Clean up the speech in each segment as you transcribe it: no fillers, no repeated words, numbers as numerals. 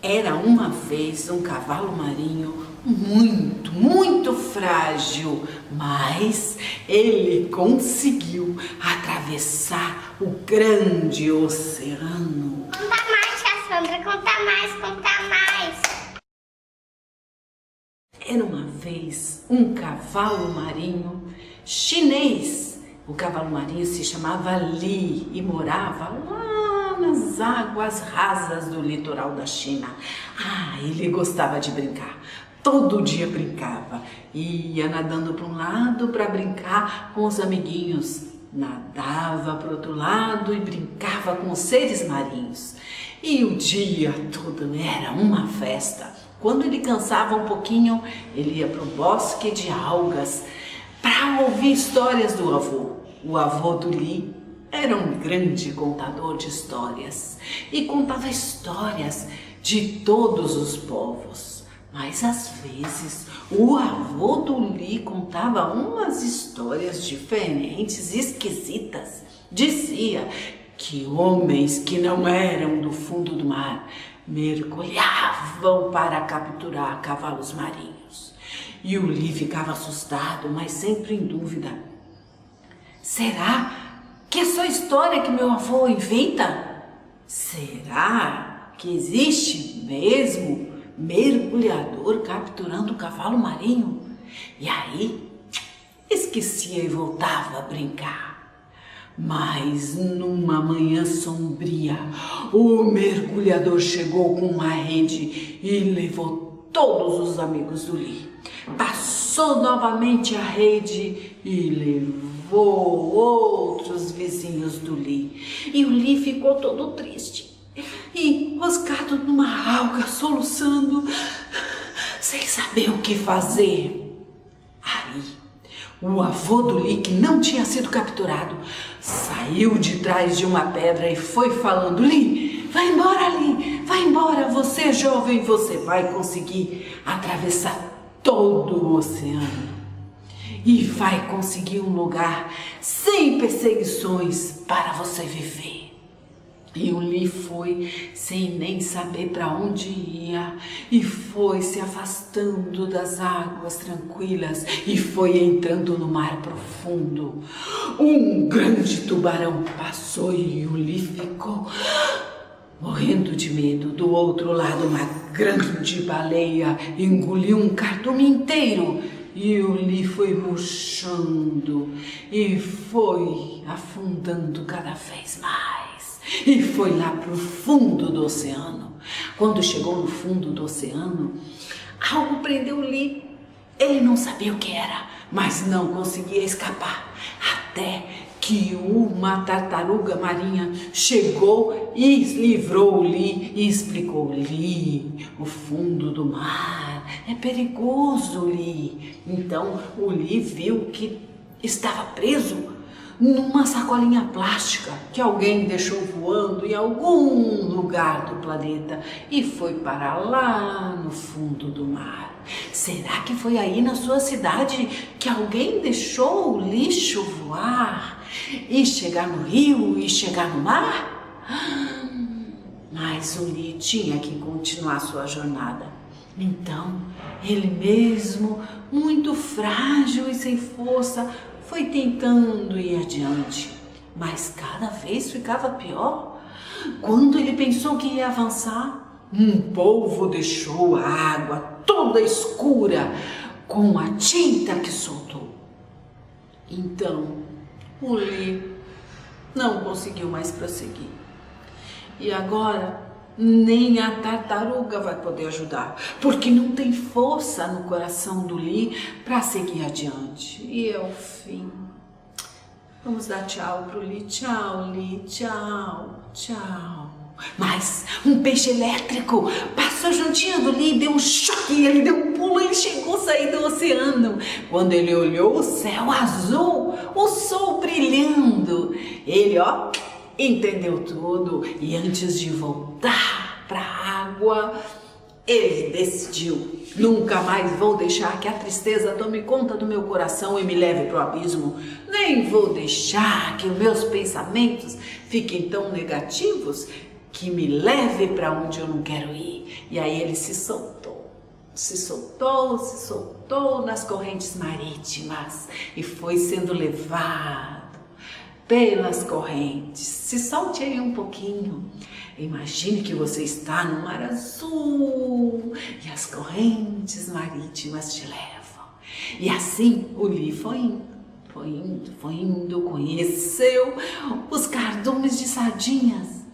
Era uma vez um cavalo marinho muito frágil, mas ele conseguiu atravessar o grande oceano. Conta mais, Cassandra, conta mais, conta mais. Era uma vez um cavalo marinho chinês. O cavalo marinho se chamava Li e morava lá nas águas rasas do litoral da China. Ele gostava de brincar. Todo dia brincava. Ia nadando para um lado para brincar com os amiguinhos. Nadava para o outro lado e brincava com os seres marinhos. E o dia todo era uma festa. Quando ele cansava um pouquinho, ele ia para o bosque de algas para ouvir histórias do avô. O avô do Li era um grande contador de histórias e contava histórias de todos os povos. Mas às vezes o avô do Li contava umas histórias diferentes, esquisitas. Dizia que homens que não eram do fundo do mar mergulhavam para capturar cavalos marinhos. E o Li ficava assustado, mas sempre em dúvida. Será que é só história que meu avô inventa? Será que existe mesmo mergulhador capturando cavalo marinho? E aí esquecia e voltava a brincar. Mas numa manhã sombria, o mergulhador chegou com uma rede e levou todos os amigos do Li. Passou novamente a rede e levou outros vizinhos do Li. E o Li ficou todo triste e enroscado numa alga, soluçando, sem saber o que fazer. Aí, o avô do Li, que não tinha sido capturado, saiu de trás de uma pedra e foi falando: Li, vai embora, Li, vai embora, você é jovem, você vai conseguir atravessar todo o oceano e vai conseguir um lugar sem perseguições para você viver. E o Li foi sem nem saber para onde ia e foi se afastando das águas tranquilas e foi entrando no mar profundo. Um grande tubarão passou e o Li ficou morrendo de medo. Do outro lado, uma grande baleia engoliu um cardume inteiro e o Li foi murchando e foi afundando cada vez mais. E foi lá para o fundo do oceano. Quando chegou no fundo do oceano, algo prendeu o Li. Ele não sabia o que era, mas não conseguia escapar. Até que uma tartaruga marinha chegou e livrou o Li e explicou: Li, o fundo do mar é perigoso, Li. Então o Li viu que estava preso numa sacolinha plástica que alguém deixou voando em algum lugar do planeta e foi parar lá no fundo do mar. Será que foi aí na sua cidade que alguém deixou o lixo voar e chegar no rio e chegar no mar? Mas o Li tinha que continuar sua jornada. Então, ele mesmo, muito frágil e sem força, foi tentando ir adiante, mas cada vez ficava pior. Quando ele pensou que ia avançar, um polvo deixou a água toda escura com a tinta que soltou. Então, o Li não conseguiu mais prosseguir. E agora, nem a tartaruga vai poder ajudar, porque não tem força no coração do Li para seguir adiante. E é o fim. Vamos dar tchau pro Li. Tchau, Li. Tchau, tchau. Mas um peixe elétrico passou juntinho do Li, deu um choque, ele deu um pulo, ele chegou a sair do oceano. Quando ele olhou o céu azul, o sol brilhando, ele, entendeu tudo e antes de voltar para a água, ele decidiu: nunca mais vou deixar que a tristeza tome conta do meu coração e me leve para o abismo. Nem vou deixar que os meus pensamentos fiquem tão negativos que me leve para onde eu não quero ir. E aí ele se soltou nas correntes marítimas e foi sendo levado pelas correntes. Se solte aí um pouquinho. Imagine que você está no mar azul e as correntes marítimas te levam. E assim o Lee foi indo, conheceu os cardumes de sardinhas,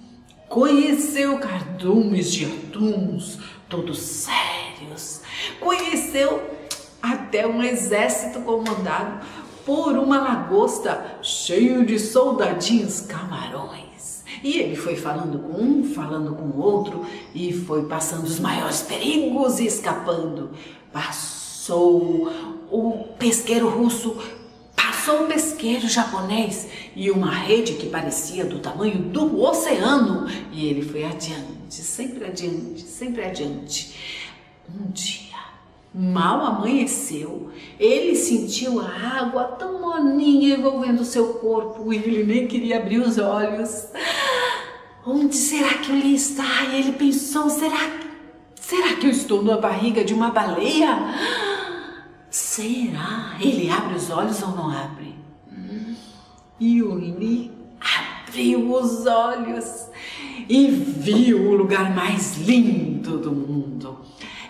conheceu cardumes de atuns, todos sérios, conheceu até um exército comandado por uma lagosta cheio de soldadinhos camarões. E ele foi falando com um, falando com o outro, e foi passando os maiores perigos e escapando. Passou o pesqueiro russo, passou o pesqueiro japonês e uma rede que parecia do tamanho do oceano. E ele foi adiante, sempre adiante, sempre adiante. Um dia, mal amanheceu, ele sentiu a água tão molinha envolvendo seu corpo e ele nem queria abrir os olhos. Onde será que ele está? E ele pensou, será que eu estou na barriga de uma baleia? Será? Ele abre os olhos ou não abre? E o Lee abriu os olhos e viu o lugar mais lindo do mundo.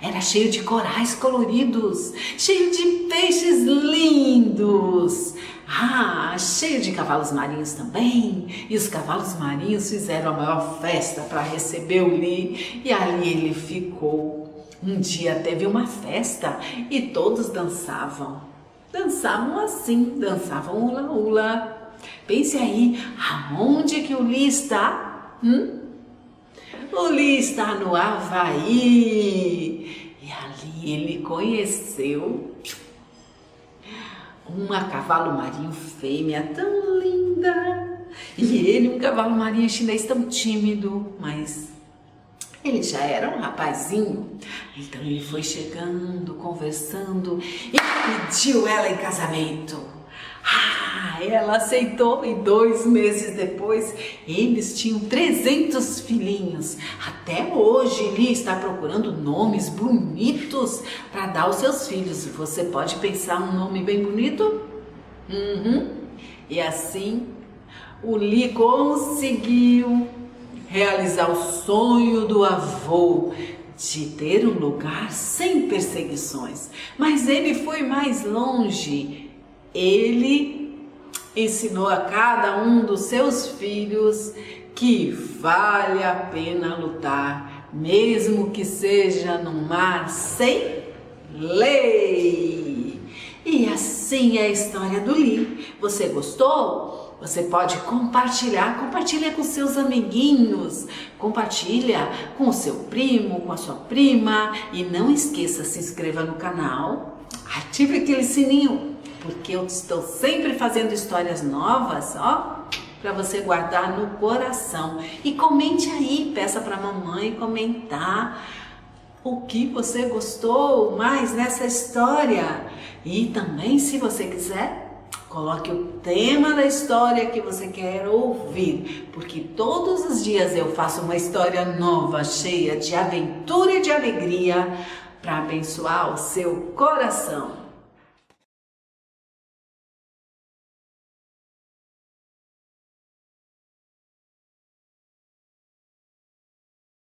Era cheio de corais coloridos, cheio de peixes lindos. Cheio de cavalos marinhos também. E os cavalos marinhos fizeram a maior festa para receber o Lee. E ali ele ficou. Um dia teve uma festa e todos dançavam. Dançavam assim, dançavam hula-hula. Pense aí, aonde que o Lee está? O Lee está no Havaí. E ali ele conheceu uma cavalo marinho fêmea tão linda. E ele, um cavalo marinho chinês tão tímido, mas ele já era um rapazinho. Então ele foi chegando, conversando e pediu ela em casamento. Ela aceitou e 2 meses depois eles tinham 300 filhinhos. Até hoje ele está procurando nomes bonitos para dar aos seus filhos. Você pode pensar um nome bem bonito? E assim o Lee conseguiu realizar o sonho do avô de ter um lugar sem perseguições. Mas ele foi mais longe. Ele ensinou a cada um dos seus filhos que vale a pena lutar, mesmo que seja no mar sem lei. E assim é a história do Lee. Você gostou? Você pode compartilha com seus amiguinhos, compartilha com o seu primo, com a sua prima. E não esqueça, se inscreva no canal, ative aquele sininho, porque eu estou sempre fazendo histórias novas, para você guardar no coração. E comente aí, peça para a mamãe comentar o que você gostou mais nessa história. E também, se você quiser, coloque o tema da história que você quer ouvir, porque todos os dias eu faço uma história nova, cheia de aventura e de alegria, para abençoar o seu coração.